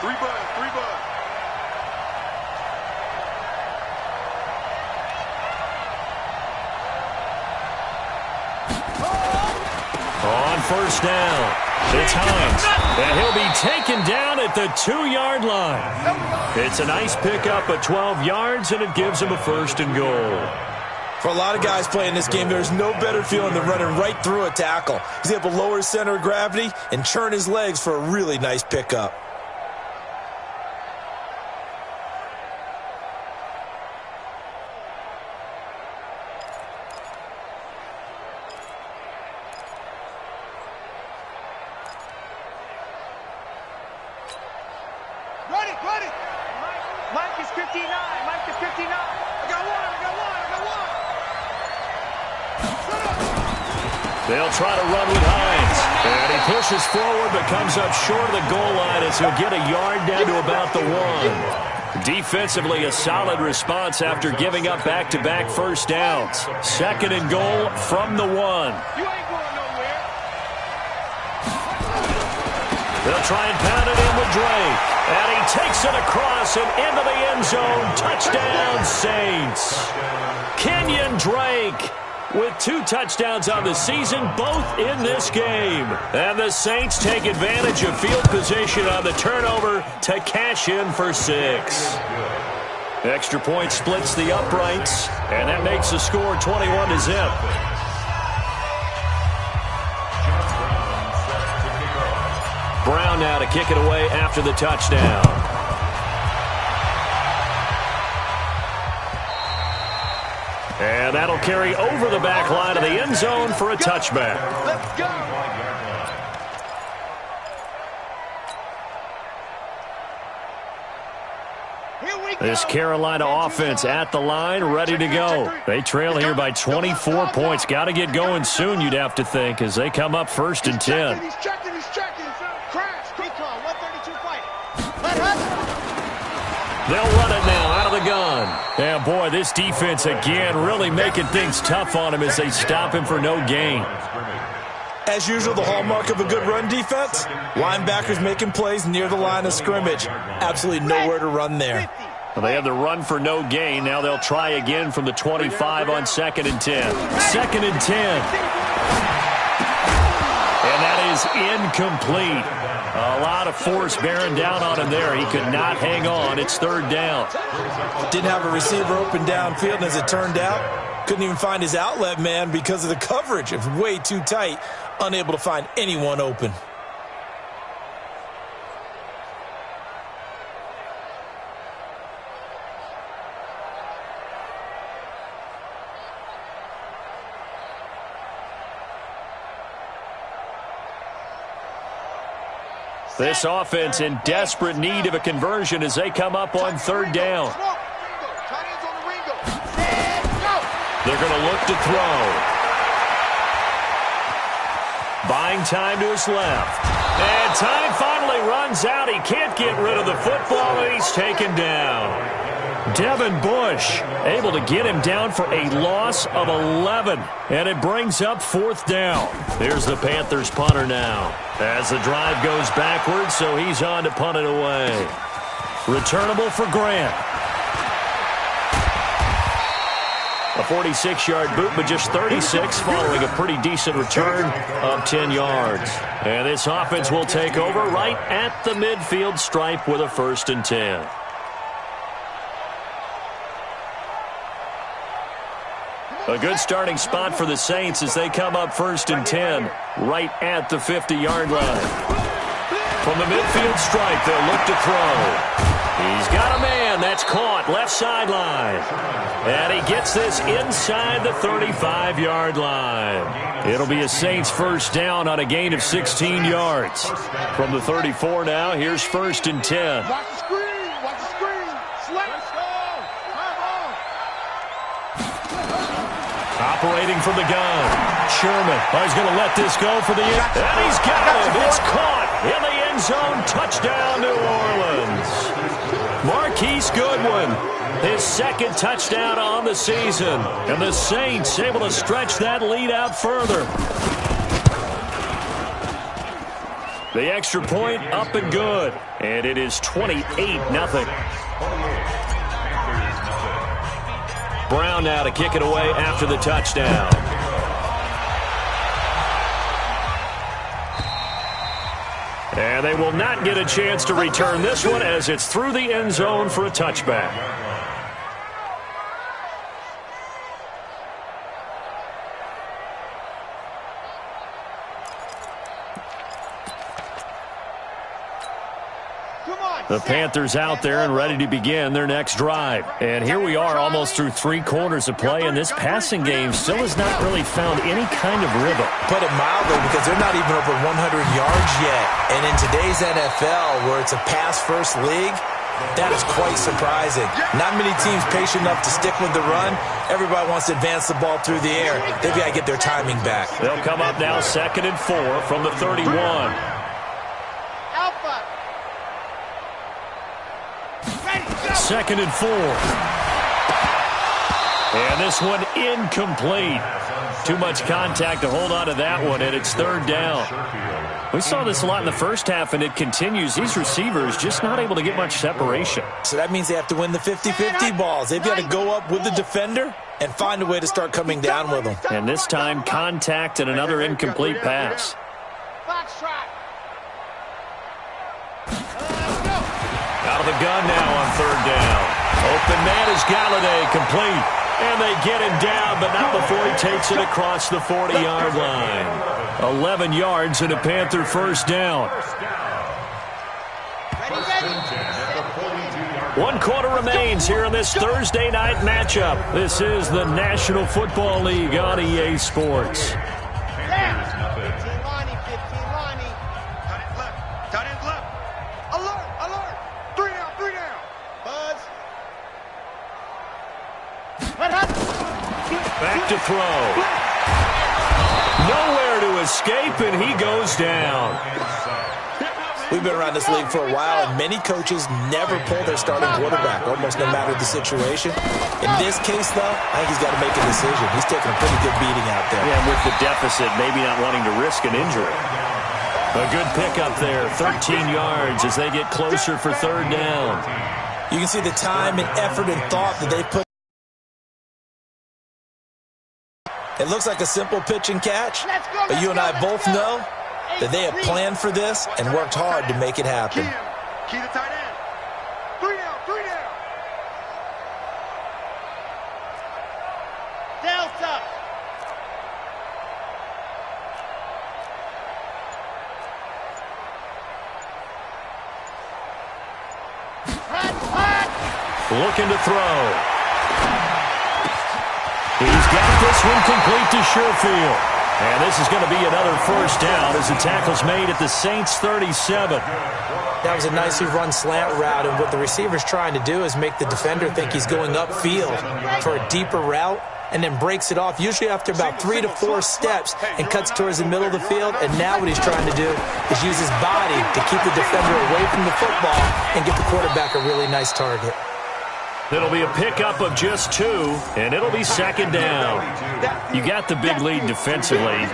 3 buds, 3 buds. On first down, it's Hines, and he'll be taken down at the 2-yard line. It's a nice pickup of 12 yards, and it gives him a 1st and goal. For a lot of guys playing this game, there's no better feeling than running right through a tackle. He's able to lower his center of gravity and turn his legs for a really nice pickup. Mike is 59. Mike is 59. I got one. They'll try to run with Hines. And he pushes forward but comes up short of the goal line as he'll get a yard down to about the 1. Defensively, a solid response after giving up back-to-back first downs. 2nd and goal from the 1. You ain't going nowhere. They'll try and pound it in with Drake. And he takes it across and into the end zone. Touchdown, Saints. Kenyon Drake with 2 touchdowns on the season, both in this game. And the Saints take advantage of field position on the turnover to cash in for 6. Extra point splits the uprights, and that makes the score 21-0. Brown now to kick it away after the touchdown. And that'll carry over the back line of the end zone for a touchback. Let's go. This Carolina offense at the line, ready to go. They trail here by 24 points. Got to get going soon, you'd have to think, as they come up 1st and 10. He's checking. Crash. Recon, 132 fight. Let him. They'll run it now out of the gun. And boy, this defense again really making things tough on him as they stop him for no gain. As usual, the hallmark of a good run defense, linebackers making plays near the line of scrimmage. Absolutely nowhere to run there. Well, they have the run for no gain. Now they'll try again from the 25 on 2nd and 10. 2nd and 10. And that is incomplete. A lot of force bearing down on him there. He could not hang on. It's 3rd down. Didn't have a receiver open downfield, and as it turned out, couldn't even find his outlet man because of the coverage. It was way too tight, unable to find anyone open. This offense in desperate need of a conversion as they come up on 3rd down. They're going to look to throw. Buying time to his left. And time finally runs out. He can't get rid of the football, and he's taken down. Devin Bush able to get him down for a loss of 11. And it brings up 4th down. Here's the Panthers punter now. As the drive goes backwards, so he's on to punt it away. Returnable for Grant. A 46-yard boot, but just 36 following a pretty decent return of 10 yards. And this offense will take over right at the midfield stripe with a 1st and 10. A good starting spot for the Saints as they come up 1st and 10 right at the 50-yard line. From the midfield stripe, they'll look to throw. He's got a man. That's caught left sideline. And he gets this inside the 35-yard line. It'll be a Saints 1st down on a gain of 16 yards. From the 34 now, here's 1st and 10. Watch the screen. Watch the screen. Let's go. Operating from the gun. Sherman. Oh, he's going to let this go for the end. And he's got it. It's caught in the end zone. Touchdown, New Orleans. Marquise Goodwin, his 2nd touchdown on the season. And the Saints able to stretch that lead out further. The extra point up and good. And it is 28-0. Brown now to kick it away after the touchdown. And they will not get a chance to return this one as it's through the end zone for a touchback. The Panthers out there and ready to begin their next drive. And here we are almost through 3 quarters of play, and this passing game still has not really found any kind of rhythm. Put it mildly, because they're not even over 100 yards yet. And in today's NFL, where it's a pass-first league, that is quite surprising. Not many teams patient enough to stick with the run. Everybody wants to advance the ball through the air. They've got to get their timing back. They'll come up now 2nd and 4 from the 31. Alpha. 2nd and 4. And this one incomplete. Too much contact to hold on to that one, and it's 3rd down. We saw this a lot in the first half, and it continues. These receivers just not able to get much separation. So that means they have to win the 50-50 balls. They've got to go up with the defender and find a way to start coming down with them. And this time, contact and another incomplete pass. Foxtrot. Out of the gun now on 3rd down. Open man is Galladay, complete. And they get him down, but not before he takes it across the 40-yard line. 11 yards and a Panther first down. 1 quarter remains here in this Thursday night matchup. This is the National Football League on EA Sports. Back to throw. Nowhere to escape, and he goes down. We've been around this league for a while, and many coaches never pull their starting quarterback, almost no matter the situation. In this case, though, I think he's got to make a decision. He's taking a pretty good beating out there. Yeah, with the deficit, maybe not wanting to risk an injury. A good pickup there, 13 yards as they get closer for 3rd down. You can see the time and effort and thought that they put. It looks like a simple pitch and catch, but you and I both know that they have planned for this and worked hard to make it happen. Key to tight end. 3 down, 3 down. Delta. Looking to throw. He's got this one complete to Sherfield. And this is going to be another first down as the tackle's made at the Saints 37. That was a nicely run slant route, and what the receiver's trying to do is make the defender think he's going upfield for a deeper route and then breaks it off, usually after about 3 to 4 steps, and cuts towards the middle of the field. And now what he's trying to do is use his body to keep the defender away from the football and get the quarterback a really nice target. It'll be a pickup of just 2, and it'll be 2nd down. You got the big lead defensively,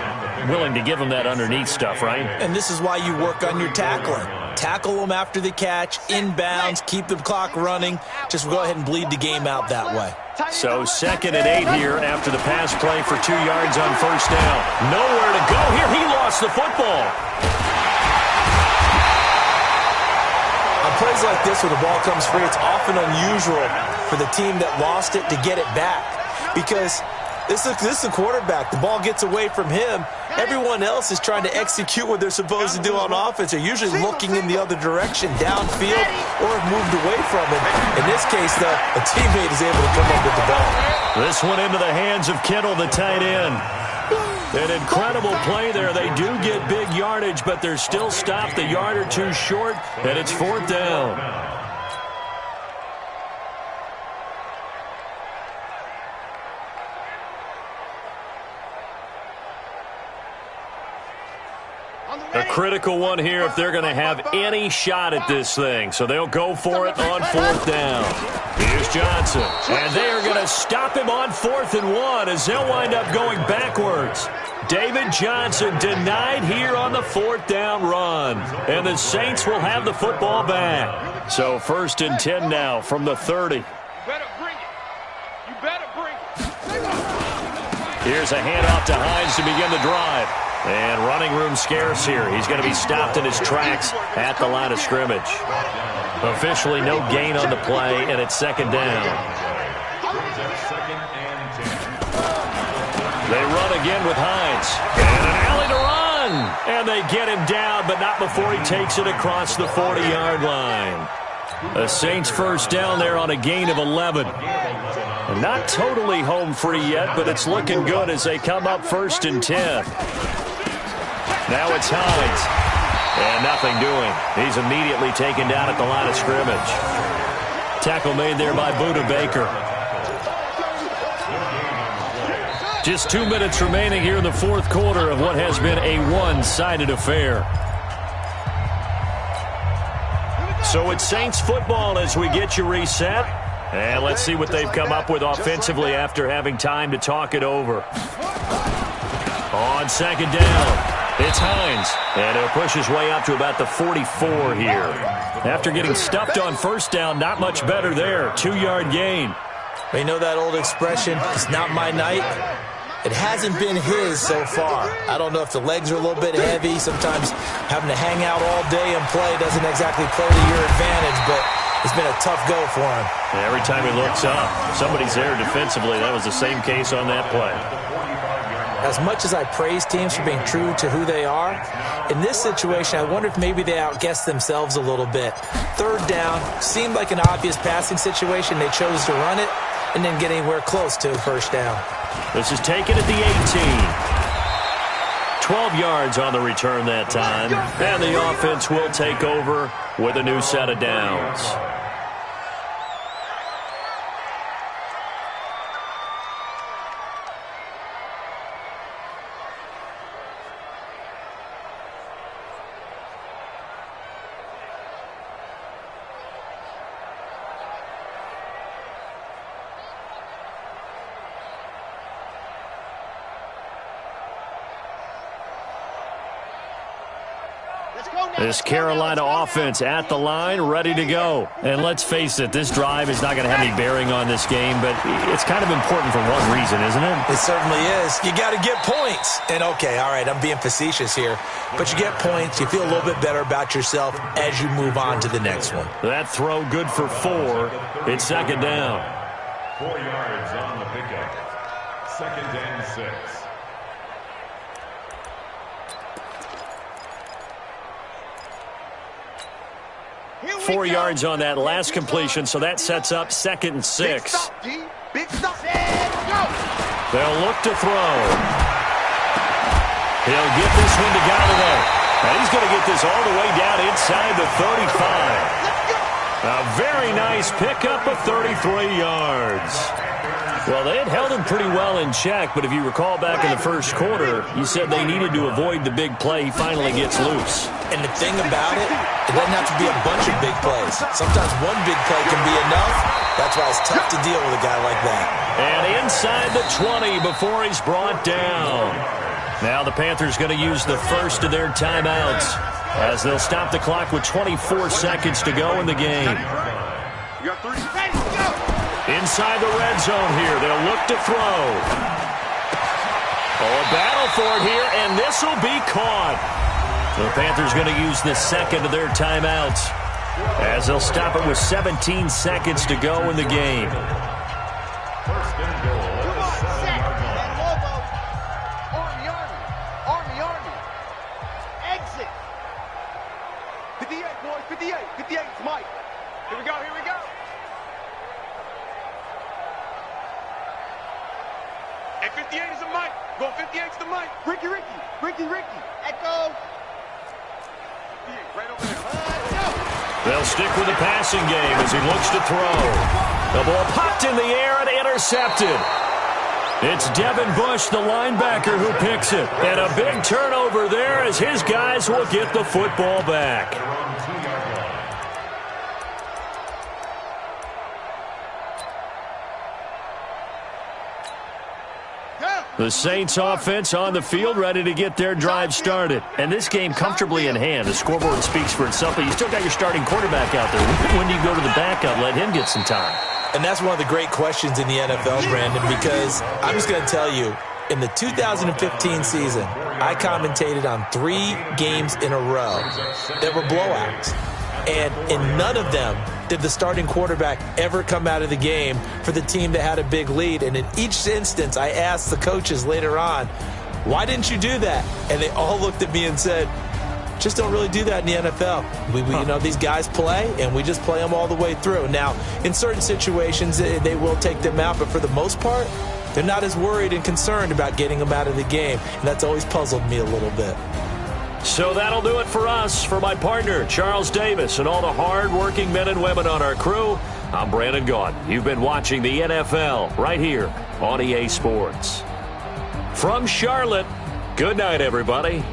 willing to give them that underneath stuff, right? And this is why you work on your tackling. Tackle them after the catch, inbounds, keep the clock running. Just go ahead and bleed the game out that way. So 2nd and 8 here after the pass play for 2 yards on first down. Nowhere to go here. He lost the football. On plays like this where the ball comes free, it's often unusual for the team that lost it to get it back, because this is the quarterback. The ball gets away from him. Everyone else is trying to execute what they're supposed to do on offense. They're usually looking in the other direction, downfield, or have moved away from him. In this case, though, a teammate is able to come up with the ball. This one into the hands of Kittle, the tight end. An incredible play there. They do get big yardage, but they're still stopped a yard or 2 short, and it's 4th down. critical one here if they're going to have any shot at this thing. So they'll go for it on 4th down. Here's Johnson. And they are going to stop him on 4th and 1 as they'll wind up going backwards. David Johnson denied here on the 4th down run. And the Saints will have the football back. So 1st and 10 now from the 30. You better bring it. You better bring it. Here's a handoff to Hines to begin the drive. And running room scarce here. He's going to be stopped in his tracks at the line of scrimmage. Officially no gain on the play, and it's 2nd down. They run again with Hines. And an alley to run. And they get him down, but not before he takes it across the 40-yard line. A Saints 1st down there on a gain of 11. And not totally home free yet, but it's looking good as they come up 1st and 10. Now it's Hines. And nothing doing. He's immediately taken down at the line of scrimmage. Tackle made there by Buda Baker. Just 2 minutes remaining here in the 4th quarter of what has been a one-sided affair. So it's Saints football as we get you reset. And let's see what they've come up with offensively after having time to talk it over. On 2nd down. It's Hines, and he'll push his way up to about the 44 here. After getting stuffed on 1st down, not much better there. 2-yard gain. You know that old expression, it's not my night? It hasn't been his so far. I don't know if the legs are a little bit heavy. Sometimes having to hang out all day and play doesn't exactly play to your advantage, but it's been a tough go for him. Every time he looks up, somebody's there defensively. That was the same case on that play. As much as I praise teams for being true to who they are, in this situation, I wonder if maybe they outguessed themselves a little bit. 3rd down seemed like an obvious passing situation. They chose to run it and didn't get anywhere close to 1st down. This is taken at the 18. 12 yards on the return that time. And the offense will take over with a new set of downs. This Carolina offense at the line, ready to go. And let's face it, this drive is not going to have any bearing on this game, but it's kind of important for one reason, isn't it? It certainly is. You got to get points. And, okay, all right, I'm being facetious here. But you get points, you feel a little bit better about yourself as you move on to the next one. That throw good for 4. It's 2nd down. 4 yards on the pickup. 2nd and 6. 4 yards on that last completion, so that sets up 2nd and 6. Big stop. Go. They'll look to throw. He'll give this one to Golladay. And he's going to get this all the way down inside the 35. A very nice pickup of 33 yards. Well, they had held him pretty well in check, but if you recall back in the 1st quarter, you said they needed to avoid the big play. He finally gets loose. And the thing about it, it doesn't have to be a bunch of big plays. Sometimes one big play can be enough. That's why it's tough to deal with a guy like that. And inside the 20 before he's brought down. Now the Panthers going to use the first of their timeouts as they'll stop the clock with 24 seconds to go in the game. You got 3. Ready, go. Inside the red zone here, they'll look to throw. Oh, a battle for it here, and this will be caught. The Panthers going to use the second of their timeouts as they'll stop it with 17 seconds to go in the game. First and goal. Come on, set. That logo. Army, Army. Army, Army. Exit. 58, boys. 58. 58. It's Mike. Here we go. Here we go. Hey, 58 is a Mike. Go 58 is the Mike. Ricky, Ricky. Ricky, Ricky. Echo. 58, right over there. Let's go. They'll stick with the passing game as he looks to throw. The ball popped in the air and intercepted. It's Devin Bush, the linebacker, who picks it. And a big turnover there as his guys will get the football back. The Saints offense on the field, ready to get their drive started. And this game comfortably in hand. The scoreboard speaks for itself, but you still got your starting quarterback out there. When do you go to the backup, let him get some time? And that's one of the great questions in the NFL, Brandon, because I'm just going to tell you, in the 2015 season, I commentated on 3 games in a row that were blowouts. And in none of them did the starting quarterback ever come out of the game for the team that had a big lead. And in each instance, I asked the coaches later on, why didn't you do that? And they all looked at me and said, just don't really do that in the NFL. You know, these guys play, and we just play them all the way through. Now, in certain situations, they will take them out, but for the most part, they're not as worried and concerned about getting them out of the game. And that's always puzzled me a little bit. So that'll do it for us. For my partner, Charles Davis, and all the hard-working men and women on our crew, I'm Brandon Gaudin. You've been watching the NFL right here on EA Sports. From Charlotte, good night, everybody.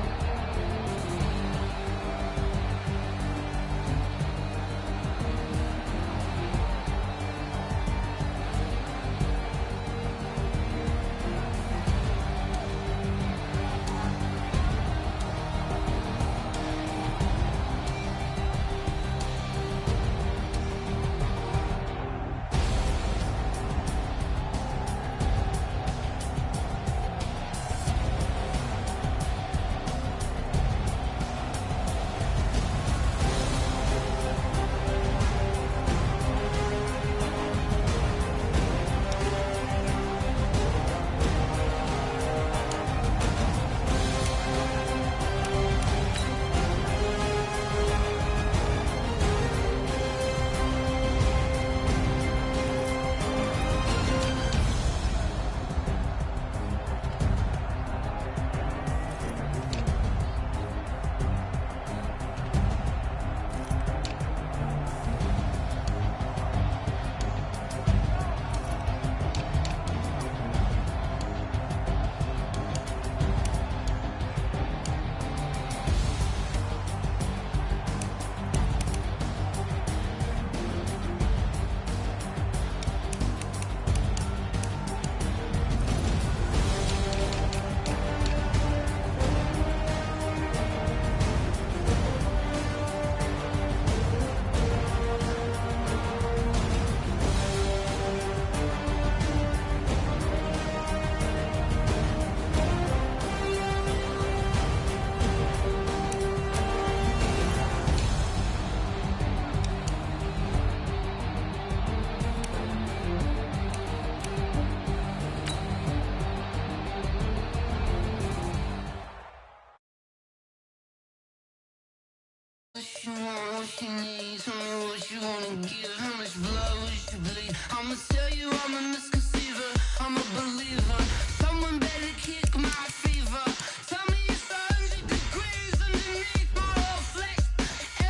What you need, tell me what you wanna give. How much blood would you bleed? I'ma tell you I'm a misconceiver, I'm a believer. Someone better kick my fever. Tell me it's 100 degrees underneath my whole flesh.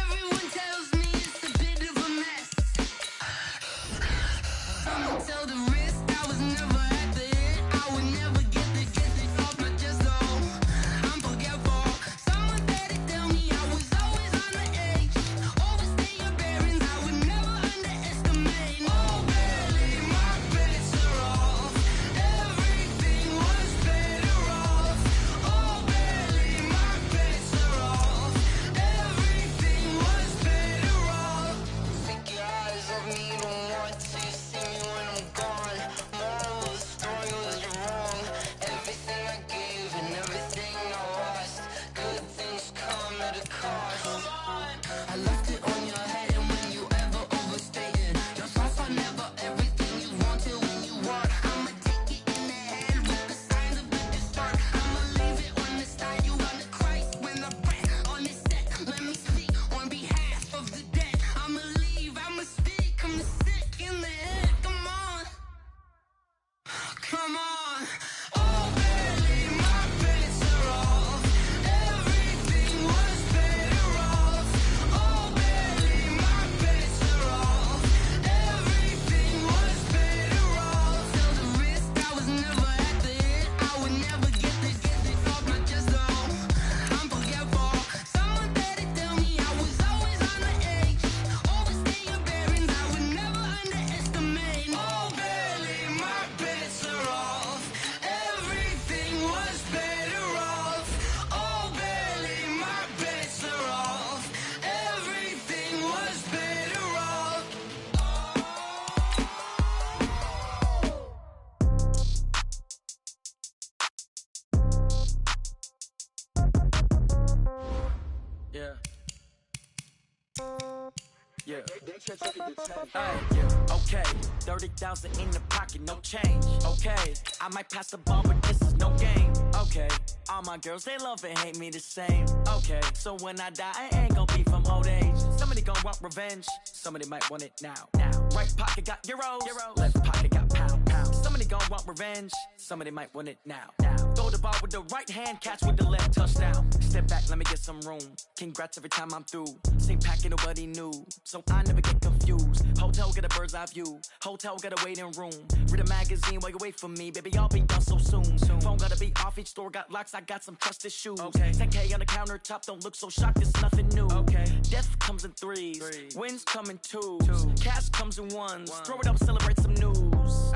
Everyone tells me it's a bit of a mess. I'ma tell the risk I was never at the end. I would never get it off my chest though. I'm forgetful. Someone better tell me I was always on the edge. Overstay your bearings, I would never underestimate. Oh, barely, my bets are off. Yeah. Okay, 30,000 in the pocket, no change. Okay, I might pass the ball, but this is no game. Okay, all my girls, they love and hate me the same. Okay, so when I die, I ain't gon' be from old age. Somebody gon' want revenge, somebody might want it now. Right pocket got euros, left pocket got pound. Somebody gon' want revenge, somebody might want it now. Throw the ball with the right hand, catch with the left, touchdown. Step back, let me get some room. Congrats every time I'm through. Same packet, nobody knew, so I never get confused. Hotel get a bird's eye view, hotel get a waiting room. Read a magazine while you wait for me, baby, I'll be done so soon. Phone gotta be off, each store got locks, I got some trusted shoes. 10K on the countertop, don't look so shocked, it's nothing new. Death comes in threes, wins come in twos, cash comes in ones. Throw it up, celebrate some news.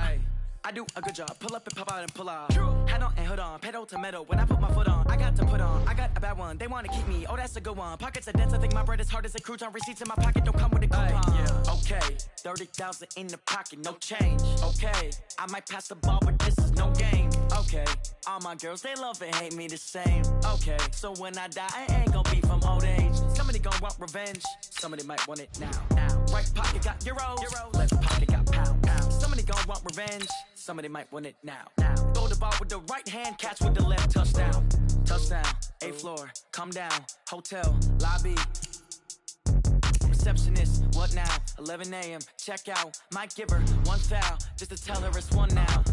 I do a good job, pull up and pop out and pull out. Hat on and hood on, pedal to metal. When I put my foot on, I got to put on. I got a bad one, they wanna keep me, oh that's a good one. Pockets are dense, I think my bread is hard as a crouton. Receipts in my pocket don't come with a coupon. Okay, 30,000 in the pocket, no change. Okay, I might pass the ball, but this is no game. Okay, all my girls, they love and hate me the same. Okay, so when I die, I ain't gon' be from old age. Somebody gon' want revenge, somebody might want it now. Right pocket got euros, left pocket got pound. Somebody gon' want revenge, somebody might want it now. Throw the ball with the right hand, catch with the left, touchdown. Touchdown, 8th floor, come down, hotel, lobby. Receptionist, what now? 11 a.m., check out. Might give her one foul, just to tell her it's one now.